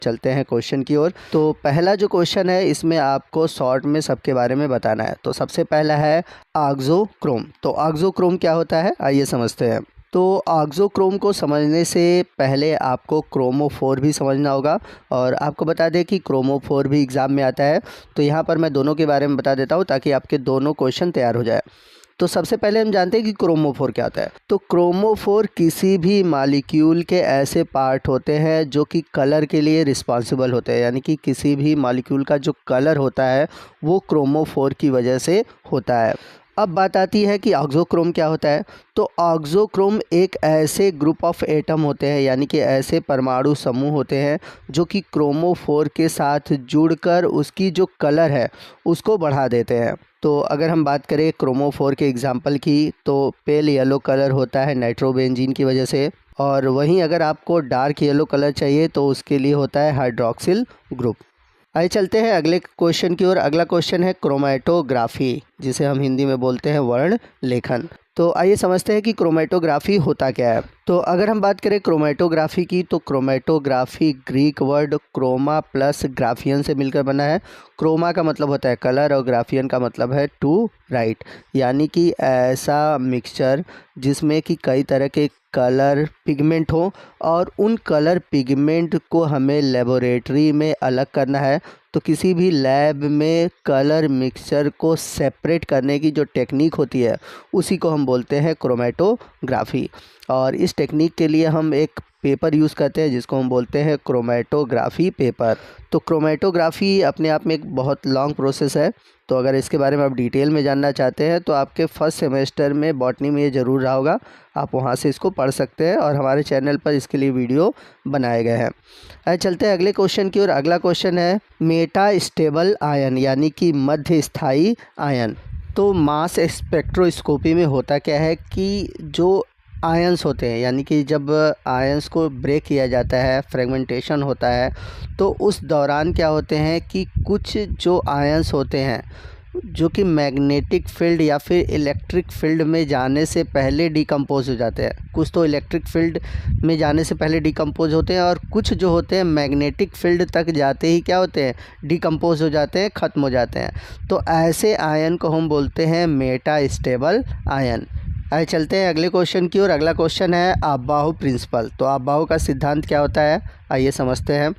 चलते हैं क्वेश्चन की ओर। तो पहला जो क्वेश्चन है इसमें आपको शॉर्ट में सबके बारे में बताना है। तो सबसे पहला है ऑक्सोक्रोम। तो ऑक्सोक्रोम क्या होता है आइए समझते हैं। तो ऑक्सोक्रोम को समझने से पहले आपको क्रोमोफोर भी समझना होगा, और आपको बता दें कि क्रोमोफोर भी एग्ज़ाम में आता है। तो यहाँ पर मैं दोनों के बारे में बता देता हूँ ताकि आपके दोनों क्वेश्चन तैयार हो जाए। तो सबसे पहले हम जानते हैं कि क्रोमोफोर क्या होता है। तो क्रोमोफोर किसी भी मॉलिक्यूल के ऐसे पार्ट होते हैं जो कि कलर के लिए रिस्पॉन्सिबल होते हैं, यानी कि किसी भी मॉलिक्यूल का जो कलर होता है वो क्रोमोफोर की वजह से होता है। अब बात आती है कि ऑक्सोक्रोम क्या होता है। तो ऑक्सोक्रोम एक ऐसे ग्रुप ऑफ एटम होते हैं, यानी कि ऐसे परमाणु समूह होते हैं जो कि क्रोमोफोर के साथ जुड़कर उसकी जो कलर है उसको बढ़ा देते हैं। तो अगर हम बात करें क्रोमोफोर के एग्जांपल की, तो पेल येलो कलर होता है नाइट्रोबेंजीन की वजह से, और वहीं अगर आपको डार्क येलो कलर चाहिए तो उसके लिए होता है हाइड्रॉक्सिल ग्रुप। आइए चलते हैं अगले क्वेश्चन की ओर। अगला क्वेश्चन है क्रोमेटोग्राफी, जिसे हम हिंदी में बोलते हैं वर्ण लेखन। तो आइए समझते हैं कि क्रोमेटोग्राफी होता क्या है। तो अगर हम बात करें क्रोमेटोग्राफी की, तो chromatography Greek word chroma plus graphein से मिलकर बना है। क्रोमा का मतलब होता है कलर और ग्राफियन का मतलब है टू राइट, यानी कि ऐसा मिक्सचर जिसमें कि कई तरह के कलर पिगमेंट हो और उन कलर पिगमेंट को हमें लेबोरेटरी में अलग करना है। तो किसी भी लैब में कलर मिक्सचर को सेपरेट करने की जो टेक्निक होती है उसी को हम बोलते हैं क्रोमेटोग्राफी, और इस टेक्निक के लिए हम एक पेपर यूज़ करते हैं जिसको हम बोलते हैं क्रोमेटोग्राफी पेपर। तो क्रोमेटोग्राफी अपने आप में एक बहुत लॉन्ग प्रोसेस है। तो अगर इसके बारे में आप डिटेल में जानना चाहते हैं तो आपके फर्स्ट सेमेस्टर में बॉटनी में ये ज़रूर रहा होगा, आप वहाँ से इसको पढ़ सकते हैं, और हमारे चैनल पर इसके लिए वीडियो बनाए गए हैं। आइए चलते हैं अगले क्वेश्चन की ओर। अगला क्वेश्चन है मेटा स्टेबल आयन, यानी कि मध्य स्थायी आयन। तो मास स्पेक्ट्रोस्कोपी में होता क्या है कि जो आयंस होते हैं, यानी कि जब आयंस को ब्रेक किया जाता है, फ्रेगमेंटेशन होता है, तो उस दौरान क्या होते हैं कि कुछ जो आयंस होते हैं जो कि मैग्नेटिक फील्ड या फिर इलेक्ट्रिक फील्ड में जाने से पहले डिकम्पोज हो जाते हैं। कुछ तो इलेक्ट्रिक फील्ड में जाने से पहले डिकम्पोज होते हैं, और कुछ जो होते हैं मैग्नेटिक फील्ड तक जाते ही क्या होते हैं, डिकम्पोज हो जाते हैं, ख़त्म हो जाते हैं। तो ऐसे आयन को हम बोलते हैं मेटा स्टेबल आयन। आइए चलते हैं अगले क्वेश्चन की ओर। अगला क्वेश्चन है अफबाऊ प्रिंसिपल। तो अफबाऊ का सिद्धांत क्या होता है आइए समझते हैं।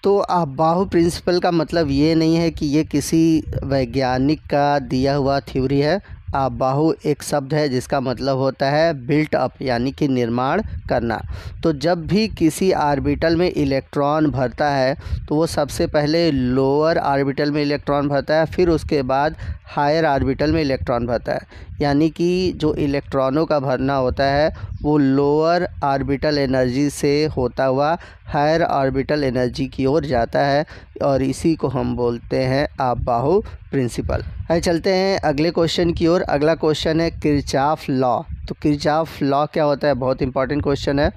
तो अफबाऊ प्रिंसिपल का मतलब ये नहीं है कि ये किसी वैज्ञानिक का दिया हुआ थ्योरी है। अफबाऊ एक शब्द है जिसका मतलब होता है बिल्ट अप, यानी कि निर्माण करना। तो जब भी किसी ऑर्बिटल में इलेक्ट्रॉन भरता है तो वो सबसे पहले लोअर ऑर्बिटल में इलेक्ट्रॉन भरता है, फिर उसके बाद हायर ऑर्बिटल में इलेक्ट्रॉन भरता है। यानी कि जो इलेक्ट्रॉनों का भरना होता है वो लोअर ऑर्बिटल एनर्जी से होता हुआ हायर ऑर्बिटल एनर्जी की ओर जाता है, और इसी को हम बोलते हैं अफबाऊ प्रिंसिपल। आइए चलते हैं अगले क्वेश्चन की ओर। अगला क्वेश्चन है किरचॉफ लॉ। तो किरचॉफ लॉ क्या होता है, बहुत इंपॉर्टेंट क्वेश्चन है।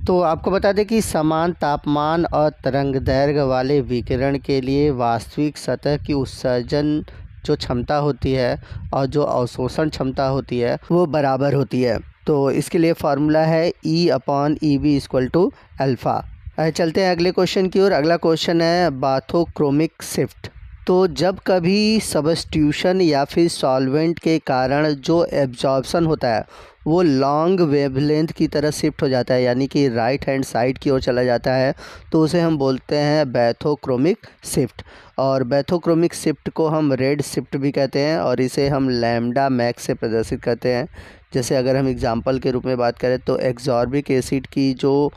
तो आपको बता दें कि समान तापमान और तरंग दैर्घ्य वाले विकिरण के लिए वास्तविक सतह की उत्सर्जन जो क्षमता होती है और जो अवशोषण क्षमता होती है वो बराबर होती है। तो इसके लिए फार्मूला है E/EB = अल्फ़ा। चलते हैं अगले क्वेश्चन की ओर। अगला क्वेश्चन है बाथोक्रोमिक शिफ्ट। तो जब कभी सब्स्टिट्यूशन या फिर सॉल्वेंट के कारण जो एब्जॉर्प्शन होता है वो लॉन्ग वेवलेंथ की तरह शिफ्ट हो जाता है, यानी कि राइट हैंड साइड की ओर चला जाता है, तो उसे हम बोलते हैं बैथोक्रोमिक शिफ्ट। और बैथोक्रोमिक शिफ्ट को हम रेड शिफ्ट भी कहते हैं, और इसे हम लैम्डा मैक्स से प्रदर्शित करते हैं। जैसे अगर हम एग्जांपल के रूप में बात करें तो एग्जॉर्बिक एसिड की जो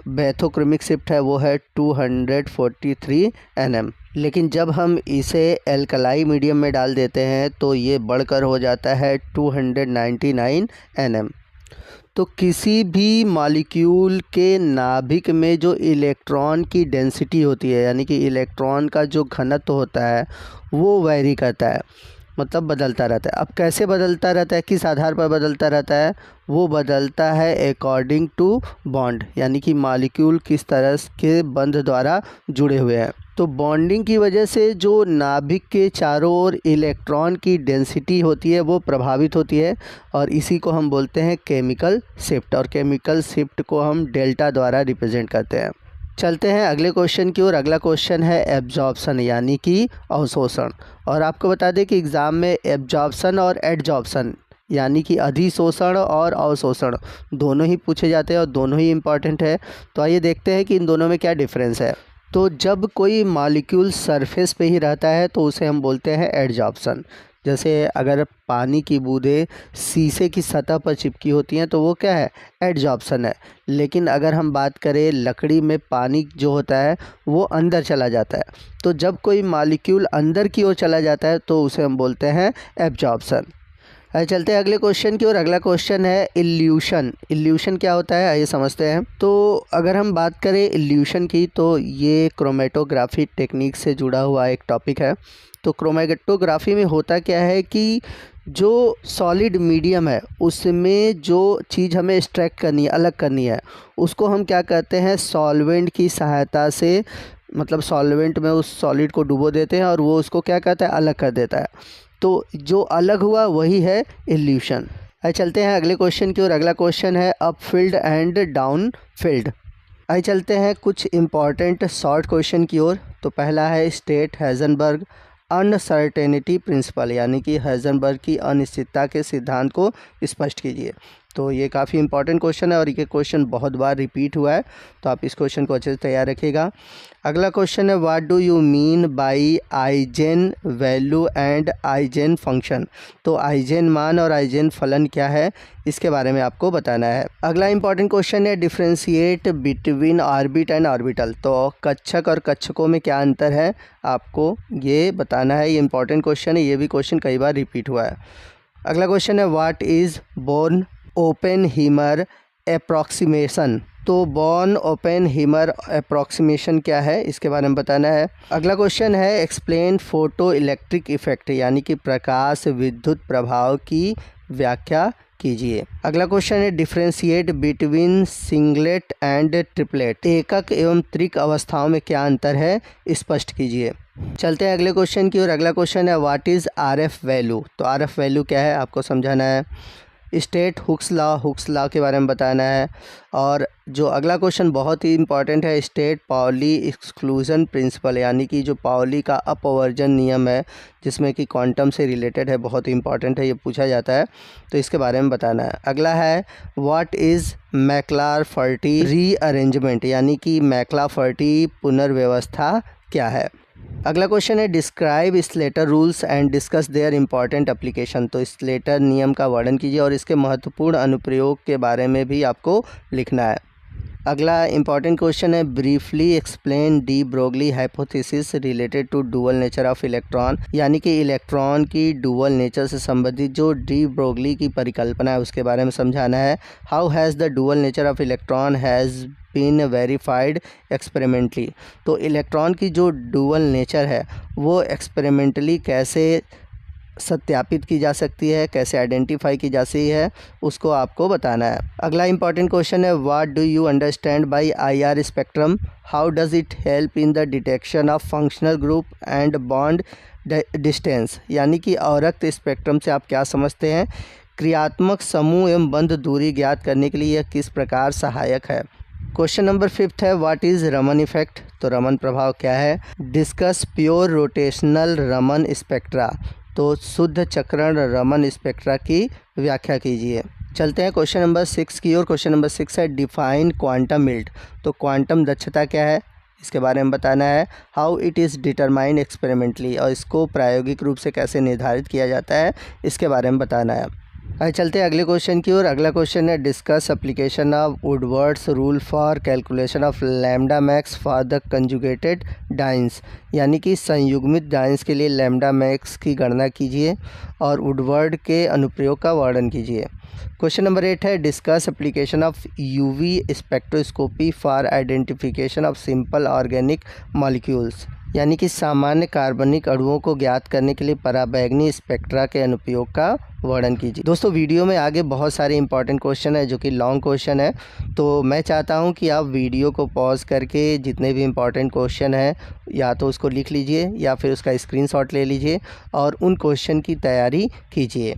बैथोक्रोमिक शिफ्ट है वो है 243 nm, लेकिन जब हम इसे एल्कलाई मीडियम में डाल देते हैं तो ये बढ़कर हो जाता है 299 nm। तो किसी भी मॉलिक्यूल के नाभिक में जो इलेक्ट्रॉन की डेंसिटी होती है, यानी कि इलेक्ट्रॉन का जो घनत्व होता है वो वैरी करता है, मतलब बदलता रहता है। अब कैसे बदलता रहता है, किस आधार पर बदलता रहता है, वो बदलता है अकॉर्डिंग टू बॉन्ड, यानी कि मॉलिक्यूल किस तरह के बंध द्वारा जुड़े हुए हैं। तो बॉन्डिंग की वजह से जो नाभिक के चारों ओर इलेक्ट्रॉन की डेंसिटी होती है वो प्रभावित होती है, और इसी को हम बोलते हैं केमिकल शिफ्ट, और केमिकल शिफ्ट को हम डेल्टा द्वारा रिप्रेजेंट करते हैं। चलते हैं अगले क्वेश्चन की ओर। अगला क्वेश्चन है एब्जॉर्प्शन यानी कि अवशोषण। और आपको बता दें कि एग्ज़ाम में एब्जॉर्प्शन और एडजॉर्प्शन यानी कि अधिशोषण और अवशोषण दोनों ही पूछे जाते हैं और दोनों ही इम्पॉर्टेंट है। तो आइए देखते हैं कि इन दोनों में क्या डिफरेंस है। तो जब कोई मॉलिक्यूल सरफेस पे ही रहता है तो उसे हम बोलते हैं एडजॉर्प्शन। जैसे अगर पानी की बूंदें शीशे की सतह पर चिपकी होती हैं तो वो क्या है, एडजॉर्प्शन है। लेकिन अगर हम बात करें लकड़ी में पानी जो होता है वो अंदर चला जाता है। तो जब कोई मॉलिक्यूल अंदर की ओर चला जाता है तो उसे हम बोलते हैं एब्जॉर्प्शन। चलते हैं अगले क्वेश्चन की ओर। अगला क्वेश्चन है इल्यूशन। इल्यूशन क्या होता है आइए समझते हैं। तो अगर हम बात करें इल्यूशन की तो ये क्रोमेटोग्राफी टेक्निक से जुड़ा हुआ एक टॉपिक है। तो क्रोमेटोग्राफी में होता क्या है कि जो सॉलिड मीडियम है उसमें जो चीज़ हमें एक्सट्रैक्ट करनी है, अलग करनी है, उसको हम क्या करते हैं, सॉल्वेंट की सहायता से, मतलब सॉल्वेंट में उस सॉलिड को डुबो देते हैं और वो उसको क्या करता है, अलग कर देता है। तो जो अलग हुआ वही है इल्यूशन। आइए चलते हैं अगले क्वेश्चन की ओर। अगला क्वेश्चन है up field and down field. आइए चलते हैं कुछ इम्पॉर्टेंट शॉर्ट क्वेश्चन की ओर। तो पहला है स्टेट हाइजेनबर्ग अनसर्टेनिटी प्रिंसिपल यानी कि हाइजेनबर्ग की अनिश्चितता के सिद्धांत को स्पष्ट कीजिए। तो ये काफ़ी इंपॉर्टेंट क्वेश्चन है और ये क्वेश्चन बहुत बार रिपीट हुआ है, तो आप इस क्वेश्चन को अच्छे से तैयार रखिएगा। अगला क्वेश्चन है what do you mean by eigen value and eigen function. तो आइजेन मान और आइजेन फलन क्या है, इसके बारे में आपको बताना है। अगला इंपॉर्टेंट क्वेश्चन है differentiate between orbit and orbital. तो कक्षक और कक्षकों में क्या अंतर है, आपको ये बताना है। ये इंपॉर्टेंट क्वेश्चन है, ये भी क्वेश्चन कई बार रिपीट हुआ है। अगला क्वेश्चन है व्हाट इज़ बोर्न ओपेनहीमर अप्रॉक्सीमेशन। तो बॉर्न ओपेनहीमर अप्रॉक्सीमेशन क्या है, इसके बारे में बताना है। अगला क्वेश्चन है एक्सप्लेन फोटो इलेक्ट्रिक इफेक्ट यानी कि प्रकाश विद्युत प्रभाव की व्याख्या कीजिए। अगला क्वेश्चन है differentiate between singlet and triplet. एकक एवं त्रिक अवस्थाओं में क्या अंतर है, स्पष्ट कीजिए। चलते हैं अगले क्वेश्चन की ओर। अगला क्वेश्चन है व्हाट इज़ आरएफ वैल्यू। तो आरएफ वैल्यू क्या है, आपको समझाना है। स्टेट हुक्स लॉ के बारे में बताना है। और जो अगला क्वेश्चन बहुत ही इंपॉर्टेंट है, स्टेट पाउली एक्सक्लूजन प्रिंसिपल यानी कि जो पाउली का अपवर्जन नियम है जिसमें कि क्वांटम से रिलेटेड है, बहुत ही इंपॉर्टेंट है, ये पूछा जाता है, तो इसके बारे में बताना है। अगला है व्हाट इज़ मैक्लारफर्टी रीअरेंजमेंट यानी कि मैक्लारफर्टी पुनर्व्यवस्था क्या है। अगला क्वेश्चन है describe Slater rules and discuss their important application. तो स्लेटर नियम का वर्णन कीजिए और इसके महत्वपूर्ण अनुप्रयोग के बारे में भी आपको लिखना है। अगला इंपॉर्टेंट क्वेश्चन है briefly explain de Broglie hypothesis related to dual nature of electron यानी कि इलेक्ट्रॉन की डुअल नेचर से संबंधित जो डी ब्रोगली की परिकल्पना है उसके बारे में समझाना है। How has the dual nature of electron has been verified experimentally. तो इलेक्ट्रॉन की जो डुअल नेचर है वो एक्सपेरिमेंटली कैसे सत्यापित की जा सकती है, कैसे आइडेंटिफाई की जा सकती है, उसको आपको बताना है। अगला इंपॉर्टेंट क्वेश्चन है what do you understand by IR spectrum, how does it help in the detection of functional group and bond distance यानी कि अवरक्त स्पेक्ट्रम से आप क्या समझते हैं, क्रियात्मक समूह एवं बंध दूरी ज्ञात करने के लिए यह किस प्रकार सहायक है। क्वेश्चन नंबर 5 है व्हाट इज़ रमन इफेक्ट। तो रमन प्रभाव क्या है। Discuss pure rotational Raman spectra. तो शुद्ध चक्रण रमन स्पेक्ट्रा की व्याख्या कीजिए। चलते हैं क्वेश्चन नंबर 6 की ओर। क्वेश्चन नंबर 6 है डिफाइन क्वांटम यील्ड। तो क्वांटम दक्षता क्या है, इसके बारे में बताना है। How it is determined experimentally और इसको प्रायोगिक रूप से कैसे निर्धारित किया जाता है, इसके बारे में बताना है। आइए चलते हैं अगले क्वेश्चन की ओर। अगला क्वेश्चन है discuss application of Woodward's rule for calculation of lambda max for the conjugated dienes यानी कि संयुग्मित डाइंस के लिए लैम्डा मैक्स की गणना कीजिए और वुडवर्ड के अनुप्रयोग का वर्णन कीजिए। क्वेश्चन नंबर 8 है discuss application of UV spectroscopy for identification of simple organic molecules यानी कि सामान्य कार्बनिक अणुओं को ज्ञात करने के लिए पराबैंगनी स्पेक्ट्रा के अनुप्रयोग का वर्णन कीजिए। दोस्तों वीडियो में आगे बहुत सारे इंपॉर्टेंट क्वेश्चन है जो कि लॉन्ग क्वेश्चन है, तो मैं चाहता हूं कि आप वीडियो को पॉज करके जितने भी इंपॉर्टेंट क्वेश्चन है या तो उसको लिख लीजिए या फिर उसका स्क्रीनशॉट ले लीजिए और उन क्वेश्चन की तैयारी कीजिए।